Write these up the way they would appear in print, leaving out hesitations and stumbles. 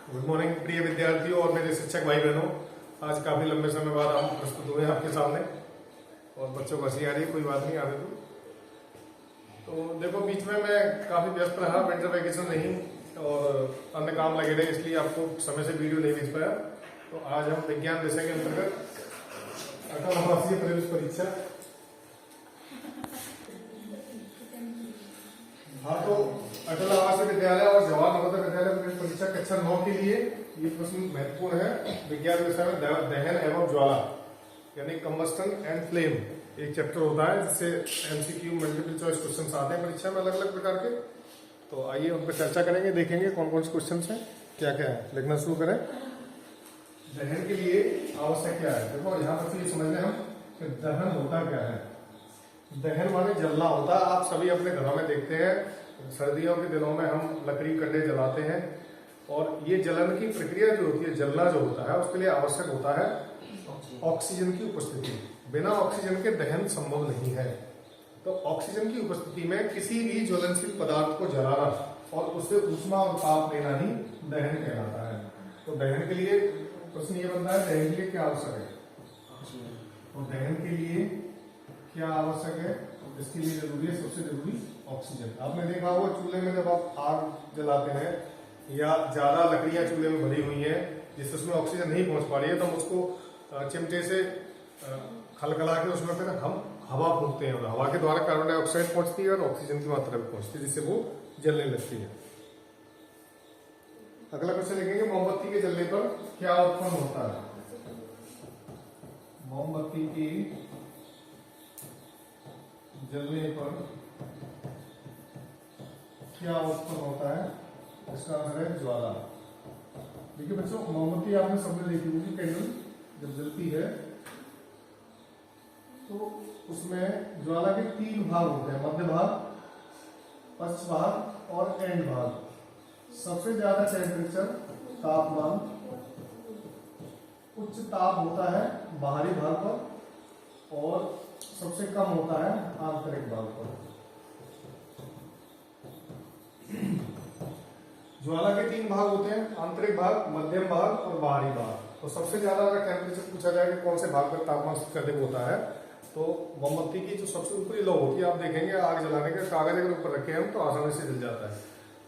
Good morning प्रिय विद्यार्थियों और मेरे शिक्षक भाई बहनों। आज काफी लंबे समय बाद हम प्रस्तुत हुए हैं आपके सामने और बच्चों को हंसी आ रही है, कोई बात नहीं, आने दो। तो देखो, बीच में मैं काफी व्यस्त रहा, विंटर वैकेशन नहीं और अन्य काम लगे रहे, इसलिए आपको समय से वीडियो नहीं भेज पाया। तो आज हम विज्ञान विषय के अंतर्गत अटल आवासीय प्रवेश परीक्षा, हाँ, तो अटल आवासीय विद्यालय और जवाहर नवोदय विद्यालय प्रवेश परीक्षा कक्षा 9 के लिए ये प्रश्न महत्वपूर्ण है। विज्ञान विषय में दहन एवं ज्वाला यानी कंबस्टन एंड फ्लेम एक चैप्टर होता है जिससे एमसीक्यू मल्टीपल चॉइस क्वेश्चन आते हैं परीक्षा में अलग अलग प्रकार के। तो आइए उन पर चर्चा करेंगे, देखेंगे कौन कौन से क्वेश्चन है, क्या क्या है। लिखना शुरू करें। दहन के लिए आवश्यक क्या है, देखो यहाँ पर ये समझ लें हम कि दहन होता क्या है। दहन माने जलना होता है। आप सभी अपने घरों में देखते हैं, सर्दियों के दिनों में हम लकड़ी कंडे जलाते हैं और ये जलन की प्रक्रिया जो होती है, जलना जो होता है, उसके लिए आवश्यक होता है ऑक्सीजन की उपस्थिति। बिना ऑक्सीजन के दहन संभव नहीं है। तो ऑक्सीजन की उपस्थिति में किसी भी ज्वलनशील पदार्थ को जलाना और उससे ऊष्मा और ताप लेना ही दहन कहलाता है। तो दहन के लिए प्रश्न ये बनता है, दहन के लिए क्या आवश्यक है। तो दहन के लिए क्या आवश्यक है, इसके लिए जरूरी है सबसे जरूरी ऑक्सीजन। आपने देखा होगा चूल्हे में जब आप आग जलाते हैं या ज्यादा लकड़ियां चूल्हे में भरी हुई हैं जिससे उसमें ऑक्सीजन नहीं पहुंच पा रही है, तो हम उसको चिमटे से खलखला के उसमें फिर हम हवा फूंकते हैं और हवा के द्वारा कार्बन डाइऑक्साइड पहुंचती है और ऑक्सीजन की मात्रा भी पहुंचती है जिससे वो जलने लगती है। अगला क्वेश्चन देखेंगे, मोमबत्ती के जलने पर क्या उत्पन्न होता है। मोमबत्ती की जलने पर क्या उत्पन्न होता है, इसका आंसर है ज्वाला। देखिए बच्चों, मोमबत्ती आपने सबने देखी होगी, कैंडल जब जलती है तो उसमें ज्वाला के 3 भाग होते हैं, मध्य भाग, पश्च भाग और एंड भाग। सबसे ज्यादा टेम्परेचर तापमान उच्च ताप होता है बाहरी भाग पर और सबसे कम होता है आंतरिक भाग पर। ज्वाला के 3 भाग होते हैं, आंतरिक भाग, मध्यम भाग और बाहरी भाग। तो सबसे ज्यादा अगर टेम्परेचर पूछा जाए कि कौन से भाग पर तापमान सबसे अधिक होता है, तो मोमबत्ती की जो सबसे ऊपरी लो होती है, आप देखेंगे आग जलाने का कागज अगर ऊपर रखे हम तो आसानी से जल जाता है।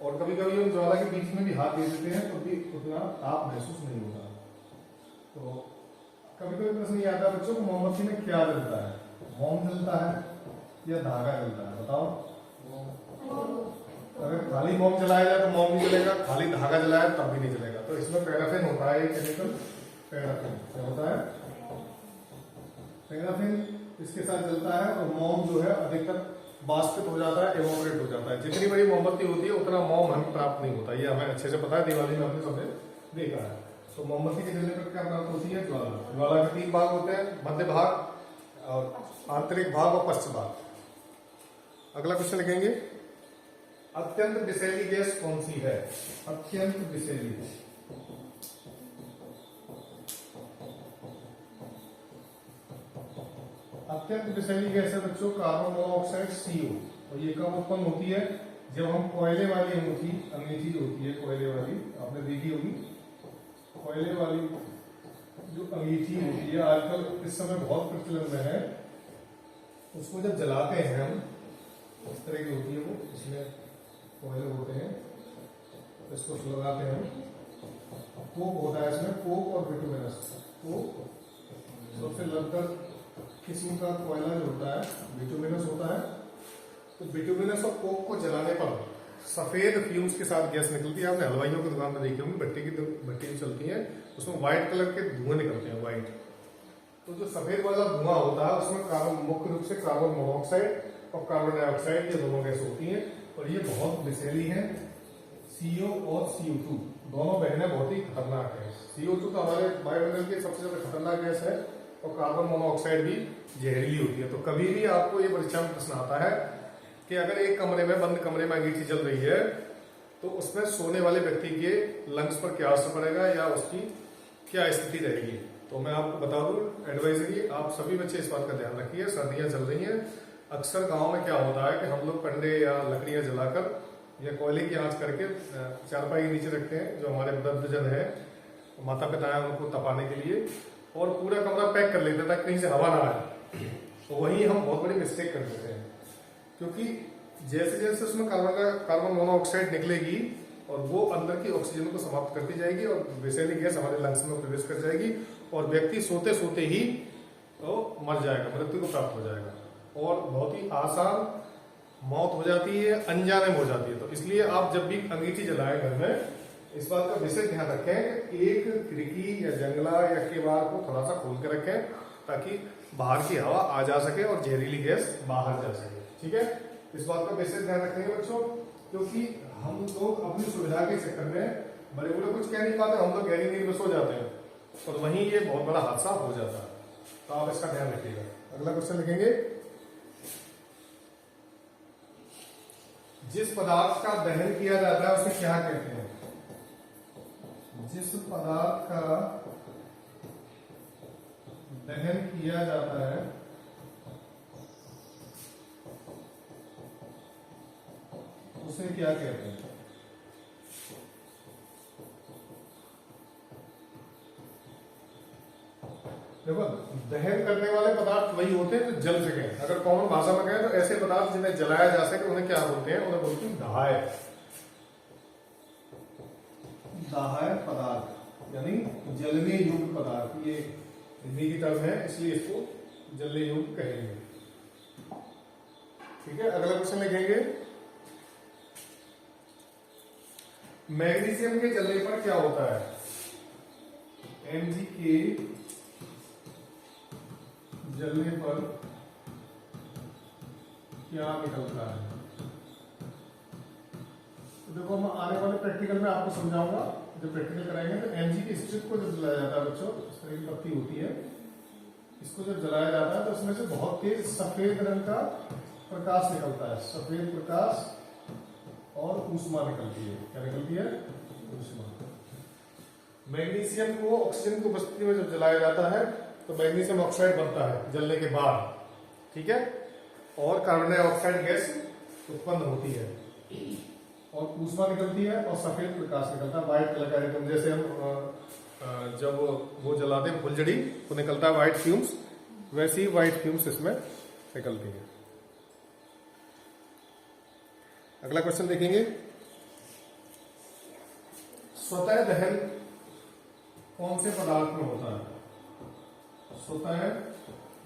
और कभी कभी हम ज्वाला के बीच में भी हाथ दे देते हैं तो भी उतना ताप महसूस नहीं होता। तो कभी कभी प्रश्न ये आता है बच्चों को, मोमबत्ती में क्या जलता है, मोम जलता है या धागा जलता है, बताओ। अगर खाली मोम जलाया जाए तो मोम नहीं जलेगा, खाली धागा जलाया तब भी नहीं जलेगा। तो इसमें पैराफिन होता है, केमिकल पैराफिन क्या होता है, पैराफिन इसके साथ जलता है और मोम जो है अधिकतर वाष्पित हो जाता है, एवोपरेट हो जाता है। जितनी बड़ी मोमबत्ती होती है उतना मोम हमें प्राप्त नहीं होता, ये हमें अच्छे से पता है, दिवाली में हमने सबने देखा है। तो मोमबत्ती के जलने पर क्या प्राप्त होती है, ज्वाला। ज्वाला के 3 भाग होते हैं, मध्य भाग और आंतरिक भाग और पश्च भाग। अगला क्वेश्चन लिखेंगे, अत्यंत विषैली गैस कौन सी है। अत्यंत विषैली, अत्यंत विषैली गैस है बच्चों कार्बन मोनोऑक्साइड CO। और ये कब उत्पन्न होती है, जब हम कोयले वाली अंगीठी जो होती है, कोयले वाली आपने देखी होगी, कोयले वाली जो अंगीठी होती है आजकल इस समय बहुत प्रचलन में है, उसको जब जलाते हैं हम, इस तरह की होती है वो, इसमें कोयले होते हैं, इसको लगाते हैं, कोक होता है इसमें, कोक और बिटुमिनस। कोक सबसे लगभग किस्म का कोयला जो होता है बिटुमिनस होता है। तो बिटुमिनस और कोक को जलाने पर सफेद फ्यूम्स के साथ गैस निकलती है। आपने हलवाइयों की दुकान में देखी होंगी, भट्टी चलती है, उसमें व्हाइट कलर के धुआं निकलते हैं, व्हाइट। तो जो सफेद वाला धुआं होता है उसमें कार्बन, मुख्य रूप से कार्बन मोनोऑक्साइड और कार्बन डाइऑक्साइड, ये दोनों गैस होती हैं और ये बहुत विषैली है। CO और CO2 दोनों बहनें बहुत ही खतरनाक है। CO2 तो हमारे वायुमंडल की सबसे ज्यादा खतरनाक गैस है और कार्बन मोनोऑक्साइड भी जहरीली होती है। तो कभी भी आपको ये परीक्षा में प्रश्न आता है कि अगर एक कमरे में, बंद कमरे में अंगीठी चल रही है तो उसमें सोने वाले व्यक्ति के लंग्स पर क्या असर पड़ेगा या उसकी क्या स्थिति रहेगी। तो मैं आपको बता दूं, एडवाइजरी, आप सभी बच्चे इस बात का ध्यान रखिए। सर्दियां चल रही हैं, अक्सर गांव में क्या होता है कि हम लोग कंडे या लकड़ियां जलाकर या कोयले की आंच करके चारपाई के नीचे रखते हैं, जो हमारे वृद्धजन है, माता पिता है, उनको तपाने के लिए, और पूरा कमरा पैक कर लेते हैं ताकि कहीं से हवा ना आए। तो वही हम बहुत बड़ी मिस्टेक कर देते हैं, क्योंकि जैसे जैसे उसमें कार्बन मोनोऑक्साइड निकलेगी और वो अंदर की ऑक्सीजन को समाप्त करती जाएगी और विषैली गैस हमारे लंग्स में प्रवेश कर जाएगी और व्यक्ति सोते सोते ही तो मर जाएगा, मृत्यु को प्राप्त हो जाएगा और बहुत ही आसान मौत हो जाती है, अनजाने में हो जाती है। तो इसलिए आप जब भी अंगीठी जलाएं घर में, इस बात का विशेष ध्यान रखें कि एक खिड़की या जंगला या केवाड़ को थोड़ा सा खोल के रखें ताकि बाहर की हवा आ जा सके और जहरीली गैस बाहर जा सके। ठीक है, इस बात का विशेष ध्यान रखेंगे बच्चों, क्योंकि हम लोग अपनी सुविधा के चक्कर में बड़े बड़े कुछ कह नहीं पाते, हम लोग गहरी नींद में सो जाते हैं और वहीं ये बहुत बड़ा हादसा हो जाता है। तो आप इसका ध्यान रखिएगा। अगला क्वेश्चन लिखेंगे, जिस पदार्थ का दहन किया जाता है उसे क्या कहते हैं? जिस पदार्थ का दहन किया जाता है उसे क्या कहते हैं? देखो, दहन करने वाले पदार्थ वही होते हैं जो जल सके। अगर कॉमन भाषा में कहें तो ऐसे पदार्थ जिन्हें जलाया जा सके उन्हें क्या बोलते हैं? उन्हें बोलते हैं दाह्य। दाह्य पदार्थ यानी जलने योग्य पदार्थ, ये हिंदी की टर्म है इसलिए इसको जलने योग्य कहेंगे। ठीक है, अगला क्वेश्चन लिखेंगे, मैग्नीशियम के जलने पर क्या होता है? Mg के जलने पर क्या निकलता है? तो देखो, हम आने वाले प्रैक्टिकल में आपको समझाऊंगा। जब प्रैक्टिकल कराएंगे तो Mg की स्ट्रिप को जब जलाया जाता है बच्चों, इस तरह की पत्ती होती है, इसको जब जलाया जाता है तो उसमें से बहुत तेज सफेद रंग का प्रकाश निकलता है। सफेद प्रकाश और ऊष्मा निकलती है। क्या निकलती है? ऊष्मा। मैग्नीशियम को, ऑक्सीजन को बस्ती में जब जलाया जाता है तो मैग्नीशियम ऑक्साइड बनता है जलने के बाद। ठीक है, और कार्बन डाइऑक्साइड गैस उत्पन्न होती है और ऊष्मा निकलती है और सफेद प्रकाश निकलता है, व्हाइट कलर का। एकदम जैसे हम जब वो जलाते हैं फुलझड़ी तो निकलता है व्हाइट फ्यूम्स, वैसी व्हाइट फ्यूम्स इसमें निकलती है। अगला क्वेश्चन देखेंगे, स्वतः दहन कौन से पदार्थ में होता है? स्वतः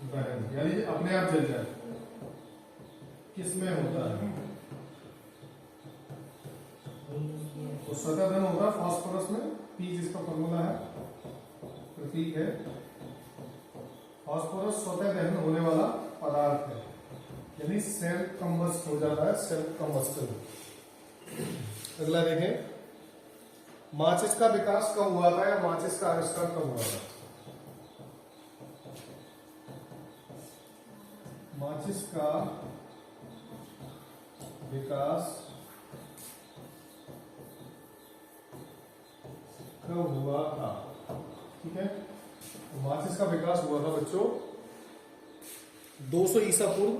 दहन यानी अपने आप जल जाए, किसमें होता है? तो स्वतः दहन होगा फास्फोरस में। पी जिसका फॉर्मूला है, प्रतीक है। फास्फोरस स्वतः दहन होने वाला पदार्थ है, यानी सेल्फ कंबस्ट हो जाता है, सेल्फ कंबस्टन। अगला देखें, माचिस का विकास कब हुआ था या माचिस का आविष्कार कब हुआ था? माचिस का विकास कब हुआ था? ठीक है, तो माचिस का विकास हुआ था बच्चों 200 ईसा पूर्व।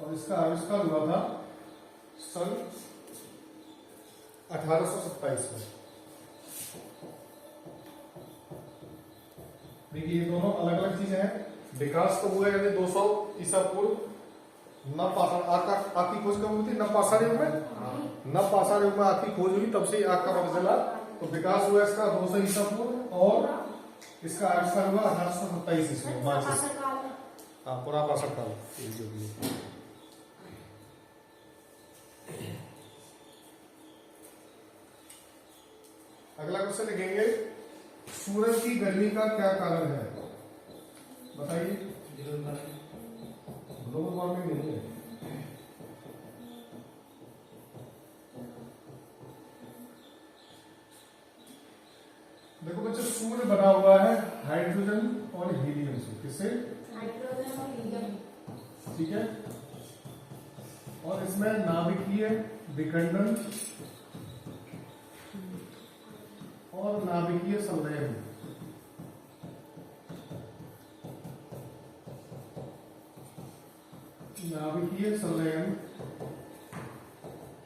और इसका आविष्कार हुआ था सन 1827 में। देखिए, ये दोनों अलग अलग चीजें हैं। विकास तो हुआ यानी 200 ईसा पूर्व। नवपाषाण आग की खोज कब हुई थी? नवपाषाण युग में। नवपाषाण युग में आग की खोज हुई, तब से आग का पता चला। तो विकास हुआ इसका 200 ईसा पूर्व और इसका आविष्कार हुआ 1827 ईस्वी में। हाँ, पुरापाषाण काल। अगला क्वेश्चन लिखेंगे, सूरज की गर्मी का क्या कारण है? बताइए। ग्लोबल वार्मिंग नहीं है। देखो बच्चों, सूर्य बना हुआ है हाइड्रोजन और हीलियम से। किससे? हाइड्रोजन और हीलियम। ठीक है, और इसमें नाभिकीय विखंडन और नाभिकीय संलयन नाभिकीय संलयन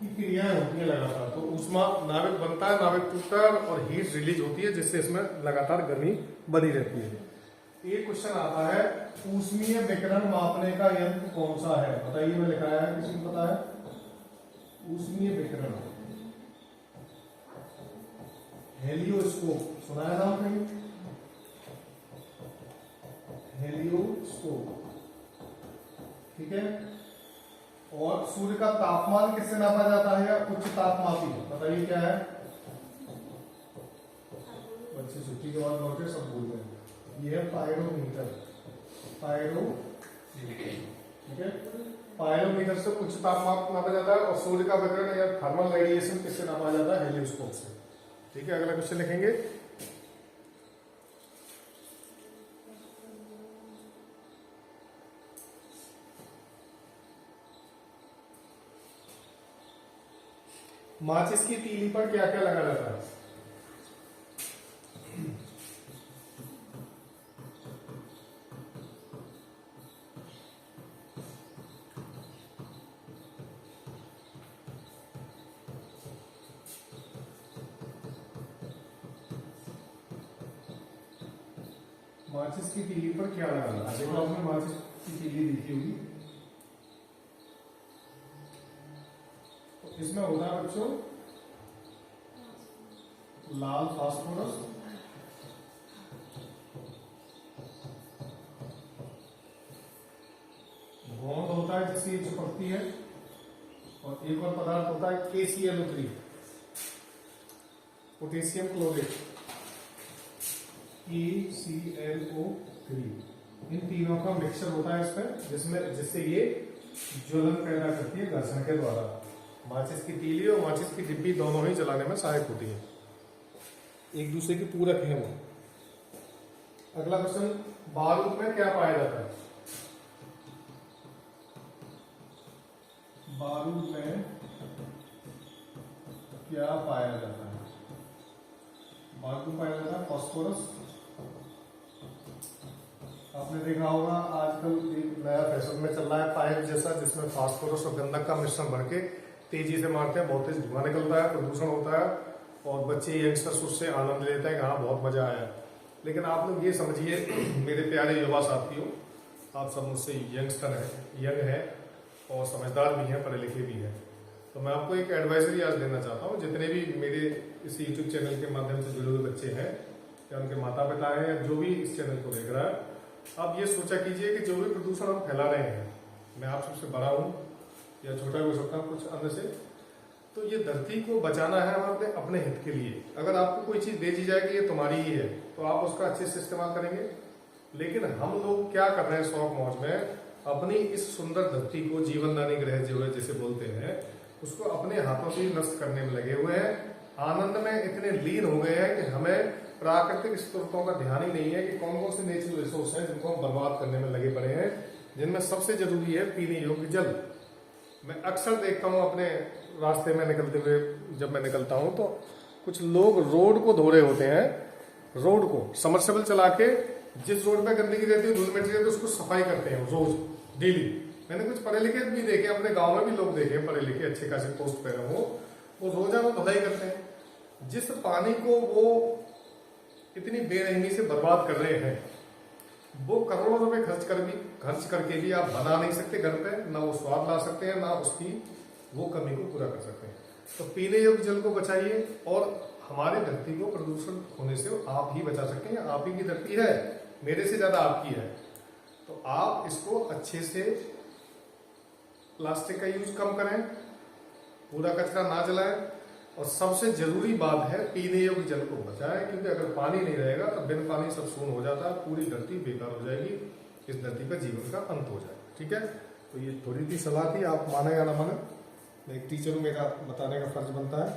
की क्रियाएं होती है लगातार, तो ऊष्मा नाभिक बनता है, नाभिक टूटता है और हीट रिलीज होती है, जिससे इसमें लगातार गर्मी बनी रहती है। एक क्वेश्चन आता है, ऊष्मीय विकिरण मापने का यंत्र कौन सा है? बताइए, मैं लिखाया है, किसी को पता है? ऊष्मीय विकिरण, हेलियोस्कोप, सुनाया था आपने? हेलियोस्कोप, ठीक है। और सूर्य का तापमान किससे नापा जाता है? उच्च तापमापी, बताइए क्या है? बच्चे छुट्टी के बाद लौटे सब भूल गए। ये है पायरोमीटर, ठीक है। पायरोमीटर से उच्च तापमान नापा जाता है और सूर्य का विकिरण या थर्मल रेडिएशन किससे नापा जाता है? हेलियोस्कोप से, ठीक है। अगला क्वेश्चन लिखेंगे, माचिस की तीली पर क्या क्या लगा जाता है? माचिस की तीली पर क्या लगा जाता है? देखो आपने माचिस की तीली देखी होगी, तो इसमें होता है बच्चों लाल फास्फोरस, गोंद होता है जिससे ये चिपकती है, और एक और पदार्थ होता है KClO3, पोटेशियम क्लोरेट, KClO3। इन तीनों का मिक्सचर होता है इसमें, जिससे ये ज्वलन पैदा करती है घर्षण के द्वारा। माचिस की तीली और माचिस की डिब्बी दोनों ही जलाने में सहायक होती है, एक दूसरे की पूरक है वो। अगला क्वेश्चन, बारूद में क्या पाया जाता है? बारूद में क्या पाया जाता है? बारूद में पाया जाता है फास्फोरस। आपने देखा होगा आजकल एक नया फैशन में चल रहा है पाइप जैसा, जिसमें फास्फोरस और गंधक का मिश्रण भर के तेजी से मारते हैं, बहुत तेज धुआं निकलता है, प्रदूषण होता है, और बच्चे यंगस्टर्स उससे आनंद लेते हैं कि हाँ बहुत मजा आया। लेकिन आप लोग ये समझिए मेरे प्यारे युवा साथियों, आप सब मुझसे यंगस्टर हैं, यंग हैं और समझदार भी हैं, पढ़े लिखे भी हैं, तो मैं आपको एक एडवाइजरी आज देना चाहता हूँ। जितने भी मेरे इस यूट्यूब चैनल के माध्यम से जुड़े हुए बच्चे हैं या उनके माता पिता हैं या जो भी इस चैनल को देख रहा है, आप ये सोचा कीजिए कि जो भी प्रदूषण हम फैला रहे हैं, मैं आप सबसे बड़ा हूँ या छोटा भी हो सकता हूँ कुछ अन्य से, तो ये धरती को बचाना है हमें अपने हित के लिए। अगर आपको कोई चीज दे दी जाए कि ये तुम्हारी ही है, तो आप उसका अच्छे से इस्तेमाल करेंगे। लेकिन हम लोग क्या कर रहे हैं शौक मौज में, अपनी इस सुंदर धरती को, जीवन दानी ग्रह जो है जिसे बोलते हैं, उसको अपने हाथों से नष्ट करने में लगे हुए हैं। आनंद में इतने लीन हो गए हैं कि हमें प्राकृतिक स्रोतों का ध्यान ही नहीं है कि कौन कौन से नेचुरल रिसोर्स हैं जिनको हम बर्बाद करने में लगे पड़े हैं, जिनमें सबसे जरूरी है पीने योग्य जल। मैं अक्सर देखता हूँ अपने रास्ते में निकलते हुए, जब मैं निकलता हूँ तो कुछ लोग रोड को धो रहे होते हैं, रोड को समरसेबल चला के, जिस रोड पे गंदगी रहती है, धूल मिट्टी रहती है, उसको सफाई करते हैं रोज डेली। मैंने कुछ पढ़े लिखे भी देखे, अपने गांव में भी लोग देखे पढ़े लिखे अच्छे खासे पोस्ट पे हो, वो रोजाना धुलाई करते हैं। जिस पानी को वो इतनी बेरहमी से बर्बाद कर रहे हैं, वो करोड़ों रुपए खर्च करके भी आप बना नहीं सकते घर पे, ना वो स्वाद ला सकते हैं, ना उसकी वो कमी को पूरा कर सकते हैं। तो पीने योग्य जल को बचाइए और हमारे धरती को प्रदूषण होने से आप ही बचा सकते हैं। आप ही की धरती है, मेरे से ज्यादा आपकी है, तो आप इसको अच्छे से, प्लास्टिक का यूज कम करें, कूड़ा कचरा ना जलाएं, और सबसे जरूरी बात है पीने योग्य जल को बचाएं, क्योंकि अगर पानी नहीं रहेगा तो बिन पानी सब शून्य हो जाता है, पूरी धरती बेकार हो जाएगी, इस धरती का जीवन का अंत हो जाएगा। ठीक है, तो ये थोड़ी सी सलाह थी, आप माने या ना माने, मैं एक टीचर हूं, मेरा बताने का फर्ज बनता है।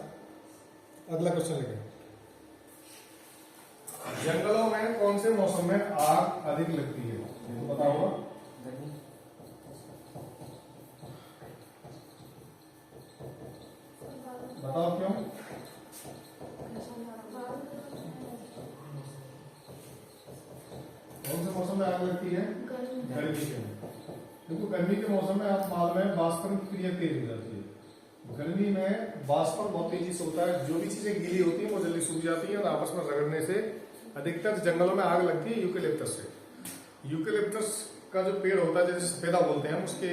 अगला क्वेश्चन लेंगे, जंगलों में कौन से मौसम में आग अधिक लगती है? तो बताओ, बताओ क्यों? कौन से मौसम में आग लगती है? गर्मी के। देखो गर्मी के मौसम में आप माल में वाष्पन की क्रिया तेज हो जाती है। गर्मी में वाष्पन बहुत तेजी से होता है, जो भी चीजें गीली होती है वो जल्दी सूख जाती है और आपस में रगड़ने से अधिकतर जंगलों में आग लगती है यूकेलिप्टस से। यूकेलिप्टस का जो पेड़ होता है जैसे सफेदा बोलते हैं, उसके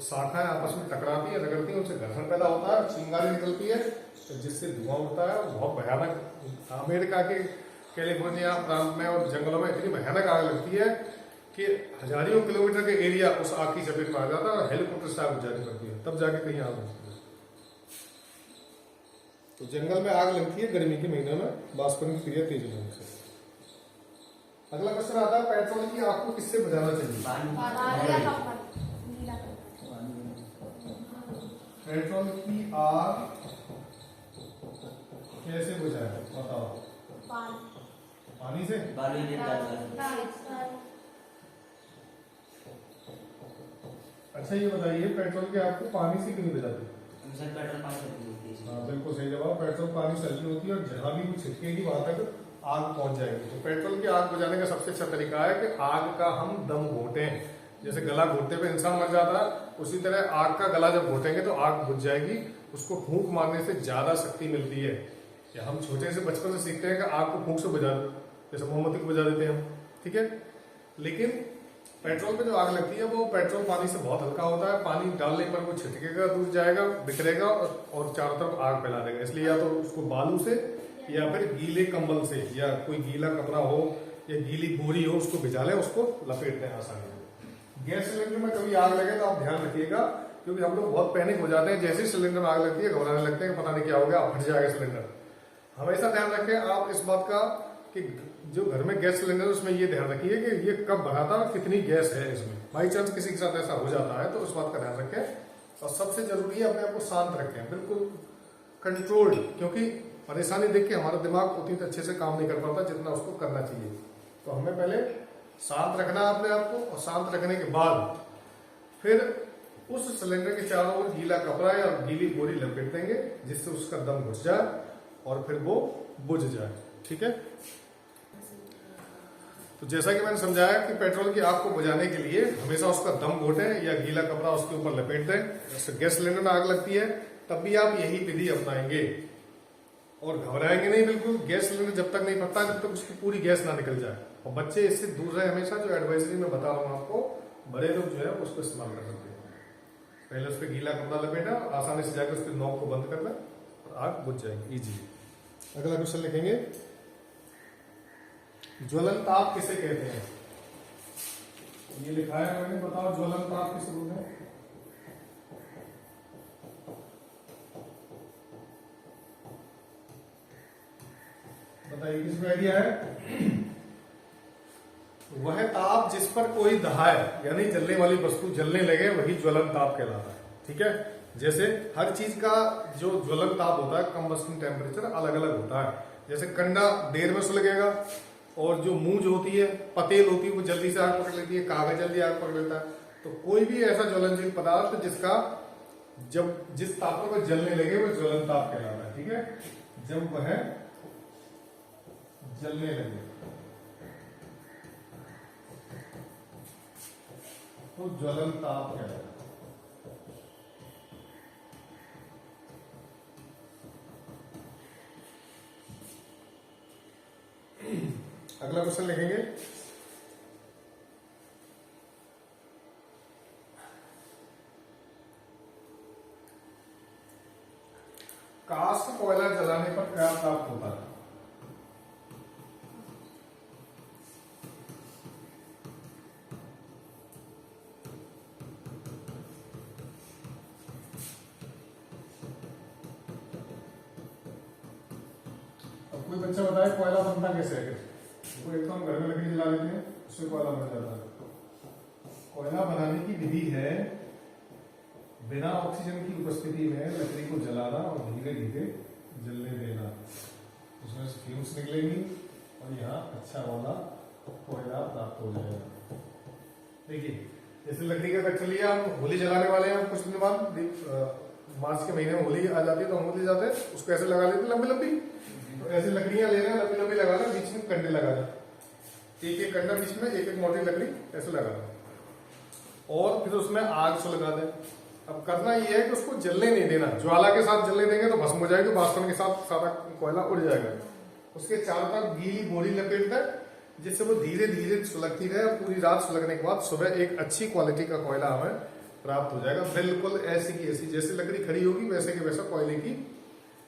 शाखाएं आपस में टकराती है, रगड़ती है, उससे घर्षण पैदा होता है, चिंगारी निकलती है जिससे धुआं होता है और बहुत भयानक। अमेरिका के कैलिफोर्निया प्रांत में और जंगलों में इतनी भयानक आग लगती है कि हजारों किलोमीटर के एरिया उस आग की चपेट में आ जाता है और हेलीकॉप्टर से आग बुझानी पड़ती है, तब जाके कहीं आग लगती है। तो जंगल में आग लगती है गर्मी के महीनों में वाष्पन की क्रिया तेज होने से। अगला क्वेश्चन आता है, पेट्रोल की आग को किससे बुझाना चाहिए? पेट्रोल की आग कैसे बुझाए बताओ? पानी से? अच्छा ये बताइए, पेट्रोल की आग को पानी से क्यों नहीं बुझाते? हाँ बिल्कुल सही जवाब, पेट्रोल पानी से हल्की होती है और जहां भी वो छिटकेगी वहां तक आग पहुंच जाएगी। तो पेट्रोल की आग बुझाने का सबसे अच्छा तरीका है कि आग का हम दम घोटें। जैसे गला घोटने पे इंसान मर जाता है, उसी तरह आग का गला जब घोटेंगे तो आग बुझ जाएगी। उसको फूंक मारने से ज्यादा शक्ति मिलती है। या हम छोटे से बचपन से सीखते हैं कि आग को फूंक से बुझा दो, जैसे मोमबत्ती को बुझा देते हैं हम, ठीक है। लेकिन पेट्रोल पे जो आग लगती है वो पेट्रोल पानी से बहुत हल्का होता है, पानी डालने पर वो छिटकेगा, दूर जाएगा, बिखरेगा और चारों तरफ आग फैला देगा। इसलिए या तो उसको बालू से या फिर गीले कंबल से या कोई गीला कपड़ा हो या गीली बोरी हो उसको भिजा लें, उसको लपेट दें आसानी से। गैस सिलेंडर में कभी आग लगे तो आप ध्यान रखिएगा, क्योंकि हम लोग बहुत पैनिक हो जाते हैं, जैसे ही सिलेंडर में आग लगती है घबराने लगते हैं, पता नहीं क्या हो गया, फट जाएगा सिलेंडर। हमेशा ध्यान रखें आप इस बात का कि जो घर में गैस सिलेंडर है उसमें ये ध्यान रखिए कि ये कब भरा था, कितनी गैस है इसमें। बाई चांस किसी के साथ ऐसा हो जाता है तो उस बात का ध्यान रखें। और सबसे जरूरी है अपने आप को शांत रखें, बिल्कुल कंट्रोल्ड, क्योंकि परेशानी देख के हमारा दिमाग उतनी अच्छे से काम नहीं कर पाता जितना उसको करना चाहिए। तो हमें पहले शांत रखना है अपने आप को, और शांत रखने के बाद फिर उस सिलेंडर के चारों ओर गीला कपड़ा या गीली बोरी लपेट देंगे जिससे उसका दम घुस जाए और फिर वो बुझ जाए, ठीक है। तो जैसा कि मैंने समझाया कि पेट्रोल की आग को बुझाने के लिए हमेशा उसका दम घोटें या गीला कपड़ा उसके ऊपर लपेट दें। जैसे गैस सिलेंडर में आग लगती है तब भी आप यही विधि अपनाएंगे और घबराएंगे नहीं बिल्कुल। गैस सिलेंडर जब तक नहीं फटता जब तक उसकी पूरी गैस ना निकल जाए। और बच्चे इससे दूर रहे हमेशा, जो एडवाइजरी में बता रहा हूं आपको, बड़े लोग जो है उसको इस्तेमाल कर सकते हैं। पहले उस पर गीला कपड़ा लपेटा, आसानी से जाकर उसके नॉब को बंद कर लें और आग बुझ जाएगी इजी। अगला क्वेश्चन लिखेंगे, ज्वलन ताप किसे कहते हैं? ये लिखा है मैंने, बताओ ज्वलन ताप किसे बोलते हैं? बताइए किसको आइडिया है? वह ताप जिस पर कोई दहाए यानी जलने वाली वस्तु जलने लगे वही ज्वलन ताप कहलाता है, ठीक है। जैसे हर चीज का जो ज्वलन ताप होता है, कंबस्शन टेम्परेचर अलग अलग होता है। जैसे कंडा देर में सुलगेगा और जो मूंज होती है, पतेल होती है, वो जल्दी से आग पकड़ लेती है, कागज जल्दी आग पकड़ लेता है। तो कोई भी ऐसा ज्वलनशील पदार्थ जिसका जब जिस ताप पर जलने लगे वो ज्वलन ताप कहलाता है, ठीक है। जब वह जलने लगे तो ज्वलन ताप कहलाता है। अगला क्वेश्चन लिखेंगे, काष्ठ कोयला जलाने पर क्या प्राप्त होता है? अब कोई बच्चा बताए कोयला बनता कैसे है? तो एक तो हम घर में लकड़ी जला लेते हैं, उससे कोयला बन जाता है। कोयला बनाने की विधि है बिना ऑक्सीजन की उपस्थिति में लकड़ी को जलाना और धीरे धीरे जलने देना, उसमें से फ्यूम्स निकलेंगी और यहाँ अच्छा वाला कोयला प्राप्त हो जाएगा। देखिए जैसे लकड़ी का कच्चा लिया, हम होली जलाने वाले हैं, कुछ दिन बाद मार्च के महीने में होली आ जाती है तो हम होली जाते हैं, उसको ऐसे लगा लेते लंबी लंबी। तो ऐसे लकड़ियां ले रहे हैं, लंबी लंबी लगा लें, बीच में कंडे लगा लें, एक एक कंडा बीच में, एक एक मोटी लकड़ी ऐसे लगा लें। और फिर उसमें आग सुलगा दें। अब करना ये है कि उसको जलने नहीं देना, ज्वाला के साथ जलने देंगे तो भस्म हो जाएगी, वाष्पन के साथ सारा कोयला उड़ जाएगा। उसके चारों तरफ गीली बोरी लपेट दें जिससे वो धीरे धीरे सुलगती रहे, और पूरी रात सुलगने के बाद सुबह एक अच्छी क्वालिटी का कोयला हमें प्राप्त हो जाएगा। बिल्कुल ऐसी की ऐसी, जैसे लकड़ी खड़ी होगी वैसे के वैसा कोयले की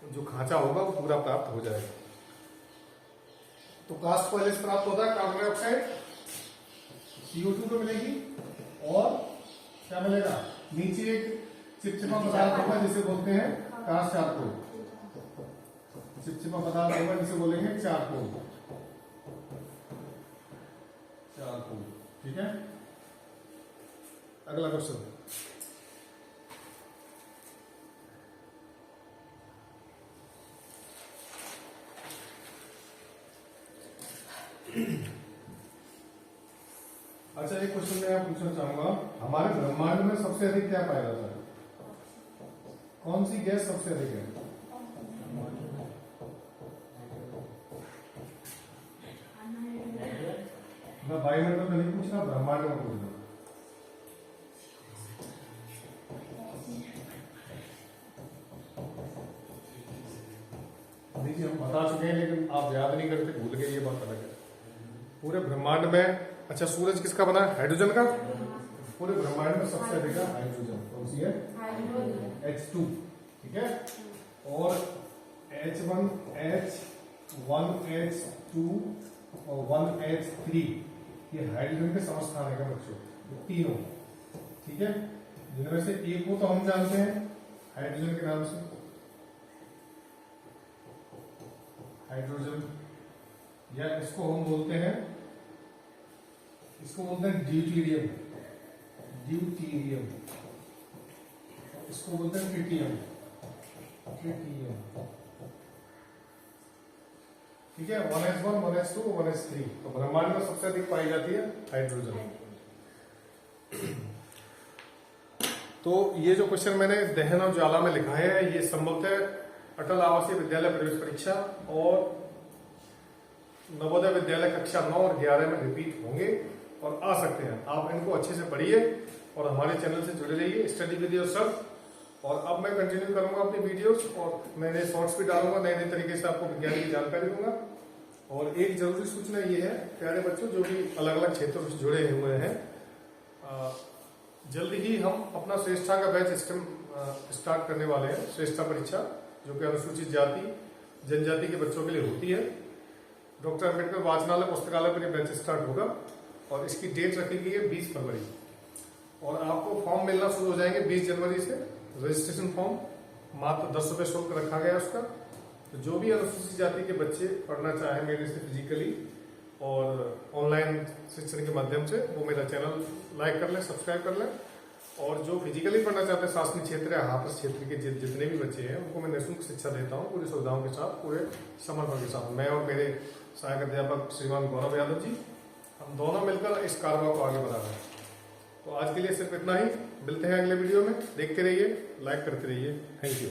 जो खांचा होगा वो पूरा प्राप्त हो जाएगा। तो कास्ट कोयले से प्राप्त होता है कार्बन डाइऑक्साइड, CO2 तो मिलेगी, और क्या मिलेगा, नीचे एक चिपचिपा पदार्थ होगा जिसे बोलते हैं कास्ट चारकोल। चिपचिपा पदार्थ होगा जिसे बोलेंगे चारकोल, चारकोल। ठीक है, अगला क्वेश्चन। अच्छा, एक क्वेश्चन मैं पूछना चाहूंगा, हमारे ब्रह्मांड में सबसे अधिक क्या पाया जाता है? कौन सी गैस सबसे अधिक है? मैं वायुमंडल में नहीं पूछ रहा, ब्रह्मांड में पूछ रहा। देखिए हम बता चुके हैं लेकिन आप याद नहीं करते, भूल गए, ये बात अलग है। पूरे ब्रह्मांड में, अच्छा सूरज किसका बना है? हाइड्रोजन का। पूरे ब्रह्मांड में सबसे अधिक है हाइड्रोजन। कौन सी है? H2। ठीक है, और H1, H1H2 और 1H3 ये हाइड्रोजन के समस्थान है बच्चों, तीनों। ठीक है, जिनमें से एक को तो हम जानते हैं हाइड्रोजन के नाम से, हाइड्रोजन, या इसको हम बोलते हैं, इसको बोलते हैं ड्यूटीरियम, ड्यूटीरियम। इसको बोलते हैं ट्रिटियम, ट्रिटियम। ठीक है, 1H1, 1H2, 1H3। तो ब्रह्मांड में सबसे अधिक पाई जाती है हाइड्रोजन। तो ये जो क्वेश्चन मैंने दहन और ज्वाला में लिखा है, ये संभवतः अटल आवासीय विद्यालय प्रवेश परीक्षा और नवोदय विद्यालय कक्षा 9 और 11 में रिपीट होंगे और आ सकते हैं। आप इनको अच्छे से पढ़िए और हमारे चैनल से जुड़े रहिए, स्टडी विद योरसेल्फ। और अब मैं कंटिन्यू करूंगा अपनी वीडियोस, और मैं नए शॉर्ट्स भी डालूंगा, नए नए तरीके से आपको विज्ञान की जानकारी दूंगा। और एक जरूरी सूचना ये है प्यारे बच्चों, जो भी अलग अलग क्षेत्रों से जुड़े हुए हैं, जल्दी ही हम अपना श्रेष्ठा का बैच स्टार्ट करने वाले हैं। श्रेष्ठा परीक्षा जो कि अनुसूचित जाति जनजाति के बच्चों के लिए होती है। डॉक्टर अम्बेडकर वाचनालय पुस्तकालय पर बैच स्टार्ट होगा और इसकी डेट रखी गई है 20 फरवरी, और आपको फॉर्म मिलना शुरू हो जाएंगे 20 जनवरी से। रजिस्ट्रेशन फॉर्म मात्र 10 रुपये शुल्क रखा गया उसका। तो जो भी अनुसूचित जाति के बच्चे पढ़ना चाहें मेरे से फिजिकली और ऑनलाइन शिक्षण के माध्यम से, वो मेरा चैनल लाइक कर लें, सब्सक्राइब कर लें। और जो फिजिकली पढ़ना चाहते हैं शासनिक क्षेत्र या हाथरस क्षेत्र के जितने भी बच्चे हैं, उनको मैं निःशुल्क शिक्षा देता हूँ पूरी सुविधाओं के साथ, पूरे समर्पण के साथ। मैं और मेरे सहायक अध्यापक श्रीमान गौरव यादव जी, हम दोनों मिलकर इस कारवा को आगे बढ़ा रहे हैं। तो आज के लिए सिर्फ इतना ही, मिलते हैं अगले वीडियो में। देखते रहिए, लाइक करते रहिए। Thank you.